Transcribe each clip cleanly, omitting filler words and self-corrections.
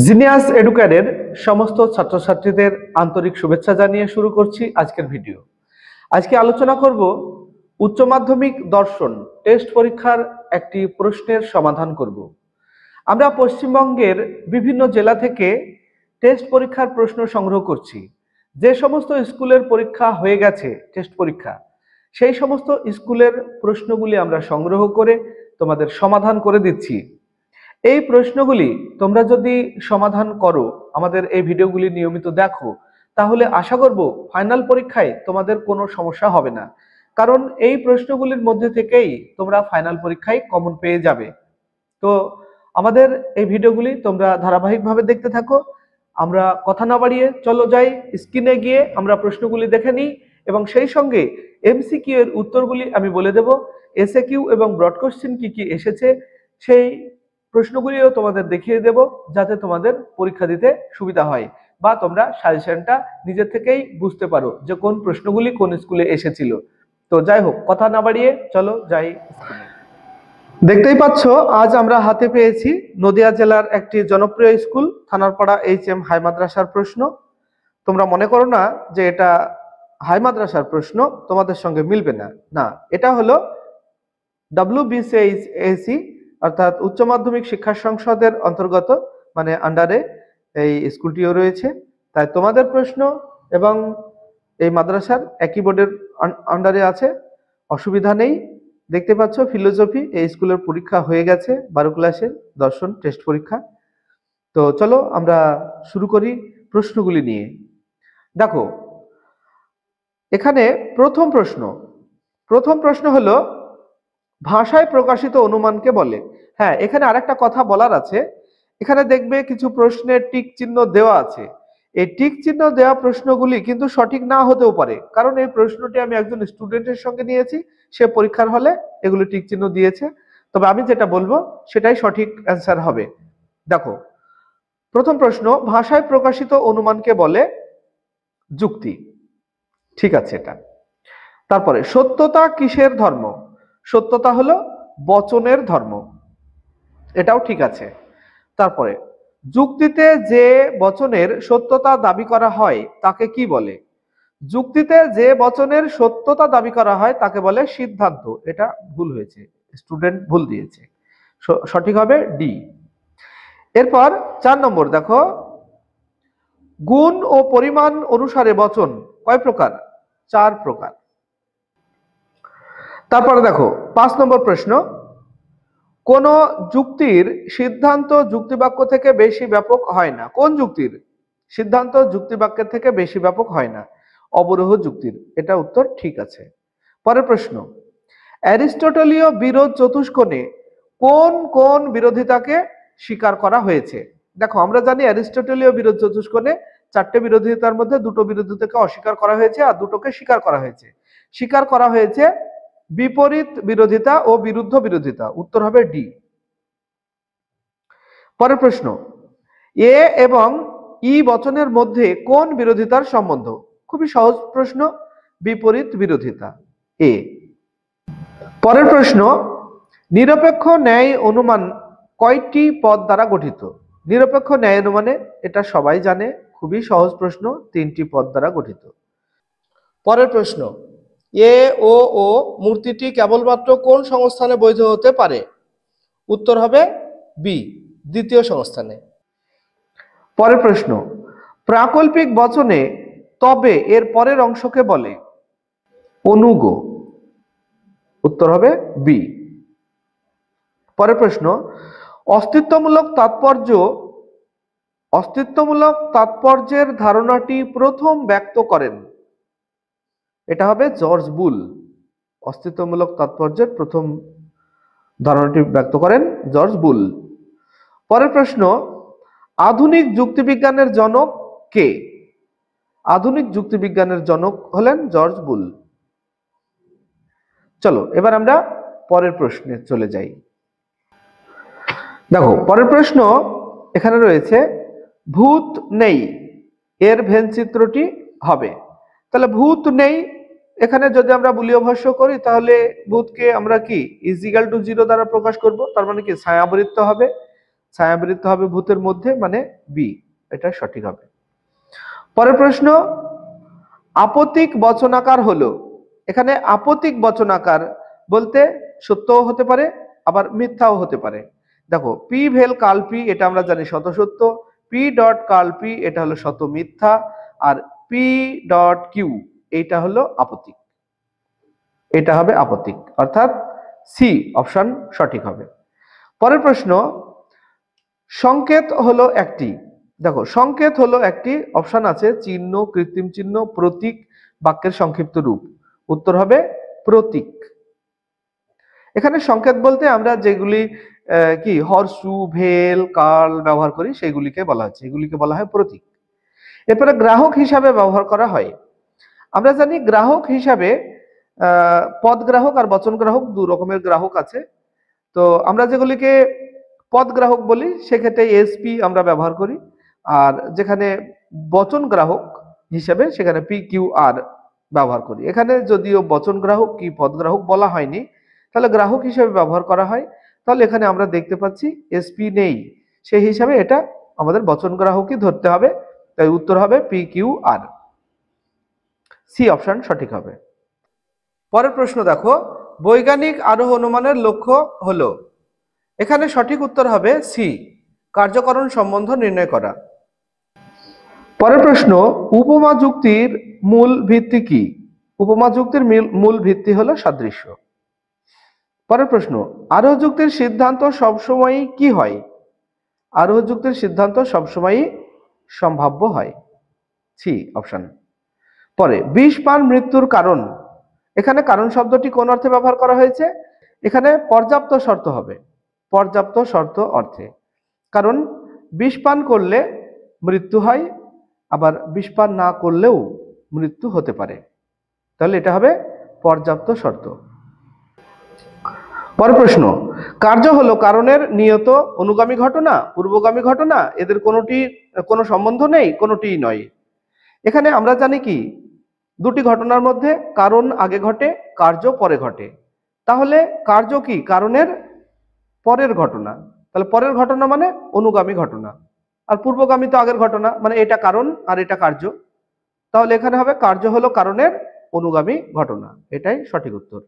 Genius এডুকেয়ারের সমস্ত ছাত্রছাত্রীদের আন্তরিক শুভেচ্ছা জানিয়ে শুরু করছি আজকের ভিডিও। আজকে আলোচনা করব উচ্চ মাধ্যমিক দর্শন টেস্ট পরীক্ষার একটি প্রশ্নের সমাধান করব। আমরা পশ্চিমবঙ্গের বিভিন্ন জেলা থেকে টেস্ট পরীক্ষার প্রশ্ন সংগ্রহ করছি। যে সমস্ত স্কুলের পরীক্ষা হয়ে গেছে টেস্ট পরীক্ষা, সেই সমস্ত স্কুলের প্রশ্নগুলি আমরা সংগ্রহ করে তোমাদের সমাধান করে দিচ্ছি। এই প্রশ্নগুলি তোমরা যদি সমাধান করো, আমাদের এই ভিডিওগুলি নিয়মিত দেখো, তাহলে আশা করব ফাইনাল পরীক্ষায় তোমাদের কোনো সমস্যা হবে না। কারণ এই প্রশ্নগুলির মধ্যে থেকেই তোমরা ফাইনাল পরীক্ষায় কমন পেয়ে যাবে। তো আমাদের এই ভিডিওগুলি তোমরা ধারাবাহিকভাবে দেখতে থাকো। আমরা কথা না বাড়িয়ে চলো যাই স্ক্রিনে গিয়ে আমরা প্রশ্নগুলি দেখে নিই, এবং সেই সঙ্গে এমসিকিউ এর উত্তরগুলি আমি বলে দেব। এসএকিউ এবং ব্রড কোশ্চেন কি কি এসেছে সেই প্রশ্নগুলিও তোমাদের দেখিয়ে দেব, যাতে তোমাদের পরীক্ষা দিতে সুবিধা হয় বা তোমরা সাজেশনটা নিজে থেকেই বুঝতে পারো যে কোন প্রশ্নগুলি কোন স্কুলে এসেছিল। তো যাই হোক, কথা না বাড়িয়ে চলো যাই স্ক্রিনে। দেখতেই পাচ্ছ, আজ আমরা হাতে পেয়েছি নদিয়া জেলার একটি জনপ্রিয় স্কুল থানারপাড়া HM হাই মাদ্রাসার প্রশ্ন। তোমরা মনে করো না যে এটা হাই মাদ্রাসার প্রশ্ন, তোমাদের সঙ্গে মিলবে না। না, এটা হলো WBCSE অর্থাৎ উচ্চ মাধ্যমিক শিক্ষা সংসদের অন্তর্গত, মানে আন্ডারে এই স্কুলটিও রয়েছে। তাই তোমাদের প্রশ্ন এবং এই মাদ্রাসার একই বোর্ডের আন্ডারে আছে, অসুবিধা নেই। দেখতে পাচ্ছ ফিলোসফি এই স্কুলের পরীক্ষা হয়ে গেছে, 12 ক্লাসের দর্শন টেস্ট পরীক্ষা। তো চলো আমরা শুরু করি প্রশ্নগুলি নিয়ে। দেখো, এখানে প্রথম প্রশ্ন হলো ভাষায় প্রকাশিত অনুমানকে বলে। হ্যাঁ, এখানে আরেকটা কথা বলার আছে। এখানে দেখবে কিছু প্রশ্নের টিক চিহ্ন দেওয়া আছে। এই টিক চিহ্ন দেওয়া প্রশ্নগুলি কিন্তু সঠিক না হতেও পারে, কারণ এই প্রশ্নটি আমি একজন স্টুডেন্টের সঙ্গে নিয়েছি, সে পরীক্ষার হলে এগুলো টিক চিহ্ন দিয়েছে। তবে আমি যেটা বলবো সেটাই সঠিক অ্যান্সার হবে। দেখো, প্রথম প্রশ্ন, ভাষায় প্রকাশিত অনুমানকে বলে যুক্তি। ঠিক আছে এটা। তারপরে, সত্যতা কিসের ধর্ম? সত্যতা হলো বচনের ধর্ম, এটাও ঠিক আছে। তারপরে, যুক্তিতে যে বচনের সত্যতা দাবি করা হয় তাকে কি বলে? যুক্তিতে যে বচনের সত্যতা দাবি করা হয় তাকে বলে সিদ্ধান্ত। এটা ভুল হয়েছে, স্টুডেন্ট ভুল দিয়েছে, সঠিক হবে ডি। এরপর 4 নম্বর দেখো, গুণ ও পরিমাণ অনুসারে বচন কয় প্রকার? 4 প্রকার। তারপরে দেখো 5 নম্বর প্রশ্ন, কোন যুক্তির সিদ্ধান্ত যুক্তিবাক্য থেকে বেশি ব্যাপক হয় না? কোন যুক্তির সিদ্ধান্ত যুক্তিবাক্যের থেকে বেশি ব্যাপক হয় না? অবরোহ যুক্তির। এটা উত্তর ঠিক আছে। পরের প্রশ্ন, অ্যারিস্টটলীয় বিরোধ চতুষ্কোণে কোন কোন বিরোধিতাকে স্বীকার করা হয়েছে? দেখো, আমরা জানি অ্যারিস্টটলীয় বিরোধ চতুষ্কোণে 4টে বিরোধিতার মধ্যে 2টো বিরোধিতাকে অস্বীকার করা হয়েছে আর 2টোকে স্বীকার করা হয়েছে। স্বীকার করা হয়েছে বিপরীত বিরোধিতা ও বিরুদ্ধ বিরোধিতা। উত্তর হবে ডি। পরের প্রশ্ন, এ এবং ই বচনের মধ্যে কোন বিরোধিতার সম্বন্ধ? খুবই সহজ প্রশ্ন, বিপরীত বিরোধিতা, এ। পরের প্রশ্ন, নিরপেক্ষ ন্যায় অনুমান কয়টি পদ দ্বারা গঠিত? নিরপেক্ষ ন্যায় অনুমানে, এটা সবাই জানে, খুবই সহজ প্রশ্ন, 3টি পদ দ্বারা গঠিত। পরের প্রশ্ন, এ ও ও মূর্তিটি কেবলমাত্র কোন সংস্থানে বৈধ হতে পারে? উত্তর হবে বি, দ্বিতীয় সংস্থানে। পরের প্রশ্ন, প্রাকল্পিক বচনে তবে এর পরের অংশকে বলে? অনুগ। উত্তর হবে বি। পরের প্রশ্ন, অস্তিত্বমূলক তাৎপর্যের ধারণাটি প্রথম ব্যক্ত করেন? এটা হবে জর্জ বুল। অস্তিত্বমূলক তাৎপর্যের প্রথম ধারণাটি ব্যক্ত করেন জর্জ বুল। পরের প্রশ্ন, আধুনিক যুক্তিবিজ্ঞানের জনক কে? আধুনিক যুক্তিবিজ্ঞানের জনক হলেন জর্জ বুল। চলো এবার আমরা পরের প্রশ্নে চলে যাই। দেখো, পরের প্রশ্ন এখানে রয়েছে, ভূত নেই এর ভেন চিত্রটি হবে। তাহলে ভূত নেই, এখানে যদি আমরা বুলীয় ভাষ্য করি তাহলে ভূতকে আমরা কি ইজিক্যাল টু 0 দ্বারা প্রকাশ করব, তার মানে কি ছায়াবৃত্ত হবে। ছায়াবৃত্ত হবে ভূতের মধ্যে, মানে বি, এটা সঠিক হবে। পরের প্রশ্ন, আপতিক বচনাকার হলো। এখানে আপতিক বচনাকার বলতে সত্যও হতে পারে আবার মিথ্যাও হতে পারে। দেখো, পি ভেল কাল পি, এটা আমরা জানি শত সত্য, পি ডট কাল পি এটা হলো শত মিথ্যা, আর পি ডট কিউ এইটা হলো আপতিক, এটা হবে আপতিক, অর্থাৎ সি অপশন সঠিক হবে। পরের প্রশ্ন, সংকেত হলো একটি। দেখো, সংকেত হলো একটি, অপশন আছে চিহ্ন, কৃত্রিম চিহ্ন, প্রতীক, বাক্যের সংক্ষিপ্ত রূপ। উত্তর হবে প্রতীক। এখানে সংকেত বলতে আমরা যেগুলি কি হর্ষু, ভেল, কাল ব্যবহার করি সেগুলিকে বলা হচ্ছে, এগুলিকে বলা হয় প্রতীক। এরপরে গ্রাহক হিসাবে ব্যবহার করা হয়। আমরা জানি গ্রাহক হিসাবে পদ গ্রাহক আর বচন গ্রাহক দু রকমের গ্রাহক আছে। তো আমরা যেগুলিকে পদ গ্রাহক বলি সেক্ষেত্রে এসপি আমরা ব্যবহার করি, আর যেখানে বচন গ্রাহক হিসেবে সেখানে পি কিউ আর ব্যবহার করি। এখানে যদিও বচন গ্রাহক কি পদ গ্রাহক বলা হয়নি, তাহলে গ্রাহক হিসেবে ব্যবহার করা হয়, তাহলে এখানে আমরা দেখতে পাচ্ছি এসপি নেই, সেই হিসাবে এটা আমাদের বচন গ্রাহকই ধরতে হবে। তাই উত্তর হবে P Q R, C option সঠিক হবে। পরের প্রশ্ন দেখো, বৈজ্ঞানিক আরোহ অনুমানের লক্ষ্য হলো। এখানে সঠিক উত্তর হবে সি, কার্যকরণ সম্বন্ধ নির্ণয় করা। পরের প্রশ্ন, উপমা যুক্তির মূল ভিত্তি কি? উপমা যুক্তির মূল ভিত্তি হলো সাদৃশ্য। পরের প্রশ্ন, আরোহ যুক্তির সিদ্ধান্ত সবসময়ই কি হয়? আরোহ যুক্তির সিদ্ধান্ত সবসময়ই সম্ভাব্য হয়, সি অপশন। পরে, বিষ পান মৃত্যুর কারণ। এখানে কারণ শব্দটি কোন অর্থে ব্যবহার করা হয়েছে? এখানে পর্যাপ্ত শর্ত হবে, পর্যাপ্ত শর্ত অর্থে। কারণ বিষ পান করলে মৃত্যু হয়, আবার বিষ পান না করলেও মৃত্যু হতে পারে, তাহলে এটা হবে পর্যাপ্ত শর্ত। পরের প্রশ্ন, কার্য হলো কারণের নিয়ত অনুগামী ঘটনা, পূর্বগামী ঘটনা, এদের কোনো সম্বন্ধ নেই, কোনোটিই নয়। এখানে আমরা জানি কি দুটি ঘটনার মধ্যে কারণ আগে ঘটে, কার্য পরে ঘটে, তাহলে কার্য কি কারণের পরের ঘটনা, তাহলে পরের ঘটনা মানে অনুগামী ঘটনা, আর পূর্বগামী তো আগের ঘটনা, মানে এটা কারণ আর এটা কার্য, তাহলে এখানে হবে কার্য হলো কারণের অনুগামী ঘটনা, এটাই সঠিক উত্তর।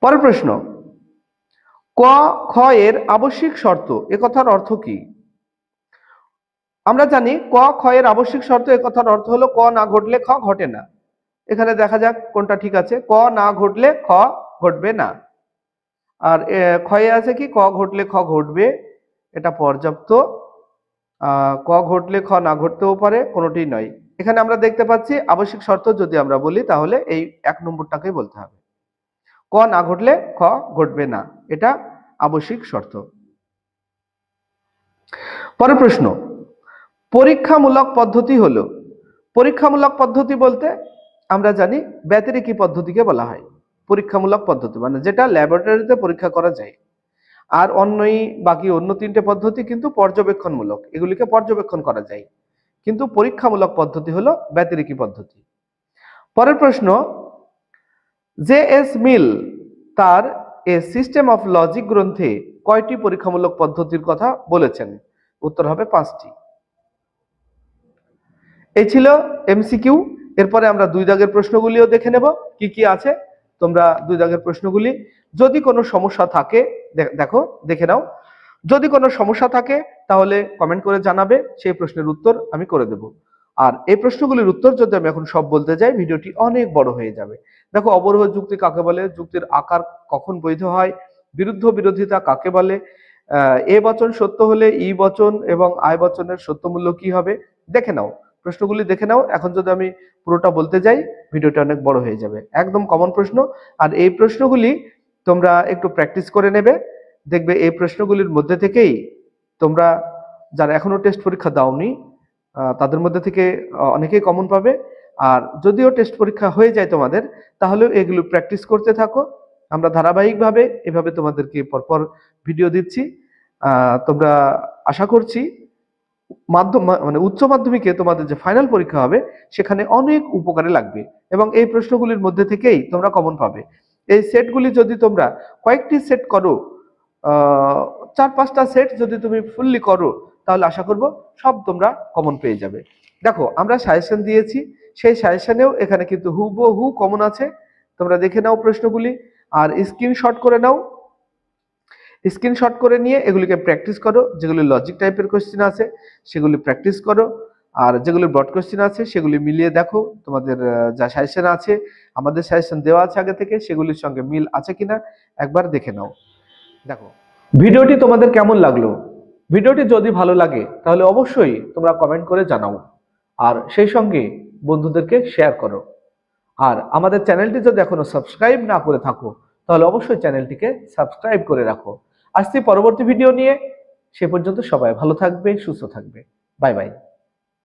পরের প্রশ্ন, ক খ এর আবশ্যিক শর্ত এ কথার অর্থ কি? আমরা জানি ক খ এর আবশ্যিক শর্ত এ কথার অর্থ হলো ক না ঘটলে খ ঘটে না। এখানে দেখা যাক কোনটা ঠিক আছে, ক না ঘটলে খ ঘটবে না। আর ক্ষয়ে আছে কি ক ঘটলে খ ঘটবে, এটা পর্যাপ্ত। ক ঘটলে খ না ঘটতেও পারে, কোনোটি নয়। এখানে আমরা দেখতে পাচ্ছি আবশ্যিক শর্ত যদি আমরা বলি তাহলে এই এক নম্বরটাকেই বলতে হবে, ক না ঘটলে খ ঘটবে না, এটা আবশ্যিক শর্ত। পরের প্রশ্ন, পরীক্ষামূলক পদ্ধতি হলো। পরীক্ষামূলক পদ্ধতি বলতে আমরা জানি ব্যতিরেকী পদ্ধতিকে বলা হয়। পরীক্ষামূলক পদ্ধতি মানে যেটা ল্যাবরেটরিতে পরীক্ষা করা যায়, আর বাকি অন্য তিনটে পদ্ধতি কিন্তু পর্যবেক্ষণমূলক, এগুলিকে পর্যবেক্ষণ করা যায়, কিন্তু পরীক্ষামূলক পদ্ধতি হলো ব্যতিরেকী পদ্ধতি। পরের প্রশ্ন, জে এস মিল তার এ সিস্টেম অফ লজিক গ্রন্থে কয়টি পরীক্ষামূলক পদ্ধতির কথা বলেছেন? উত্তর হবে 5টি। এই ছিল এমসিকিউ। এরপরে আমরা 2 দাগের প্রশ্নগুলিও দেখে নেব কি কি আছে। তোমরা 2 দাগের প্রশ্নগুলি যদি কোনো সমস্যা থাকে দেখে নাও, যদি কোনো সমস্যা থাকে তাহলে কমেন্ট করে জানাবে, সেই প্রশ্নের উত্তর আমি করে দেব। আর এই প্রশ্নগুলির উত্তর যদি আমি এখন সব বলতে যাই ভিডিওটি অনেক বড় হয়ে যাবে। দেখো, অবরোহ যুক্তি কাকে বলে, যুক্তির আকার কখন বৈধ হয়, বিরুদ্ধ বিরোধিতা কাকে বলে, এ বচন সত্য হলে ই বচন এবং আই বচনের সত্য মূল্য কি হবে, দেখে নাও, প্রশ্নগুলি দেখে নাও। এখন যদি আমি পুরোটা বলতে যাই ভিডিওটা অনেক বড় হয়ে যাবে। একদম কমন প্রশ্ন, আর এই প্রশ্নগুলি তোমরা একটু প্র্যাকটিস করে নেবে, দেখবে এই প্রশ্নগুলির মধ্যে থেকেই তোমরা যারা এখনো টেস্ট পরীক্ষা দাওনি তাদের মধ্যে থেকে অনেকেই কমন পাবে। আর যদিও টেস্ট পরীক্ষা হয়ে যায় তোমাদের, তাহলেও এগুলো প্র্যাকটিস করতে থাকো। আমরা ধারাবাহিকভাবে এভাবে তোমাদেরকে পরপর ভিডিও দিচ্ছি। তোমরা আশা করছি মানে উচ্চ মাধ্যমিকে তোমাদের যে ফাইনাল পরীক্ষা হবে সেখানে অনেক উপকারে লাগবে, এবং এই প্রশ্নগুলির মধ্যে থেকেই তোমরা কমন পাবে। এই সেটগুলি যদি তোমরা কয়েকটি সেট করো 4-5টা সেট যদি তুমি ফুললি করো তাহলে আশা করব সব তোমরা কমন পেয়ে যাবে। দেখো আমরা সাজেশন দিয়েছি, সেই সাজেশনেও এখানে কিন্তু হুবহু কমন আছে। তোমরা দেখে নাও প্রশ্নগুলি আর স্ক্রিনশট করে নাও। স্ক্রিনশট করে নিয়ে এগুলিকে প্র্যাকটিস করো। যেগুলি লজিক টাইপের কোশ্চেন আছে সেগুলি প্র্যাকটিস করো, আর যেগুলি ব্রড কোশ্চেন আছে সেগুলি মিলিয়ে দেখো তোমাদের যা সাজেশন আছে, আমাদের সাজেশন দেওয়া আছে আগে থেকে, সেগুলির সঙ্গে মিল আছে কিনা একবার দেখে নাও। দেখো ভিডিওটি তোমাদের কেমন লাগলো। ভিডিওটি যদি ভালো লাগে তাহলে অবশ্যই তোমরা কমেন্ট করে জানাও, আর সেই সঙ্গে বন্ধুদেরকে শেয়ার করো। আর আমাদের চ্যানেলটি যদি এখনো সাবস্ক্রাইব না করে থাকো তাহলে অবশ্যই চ্যানেলটিকে সাবস্ক্রাইব করে রাখো। আসছি পরবর্তী ভিডিও নিয়ে। সে পর্যন্ত সবাই ভালো থাকবে, সুস্থ থাকবে। Bye bye.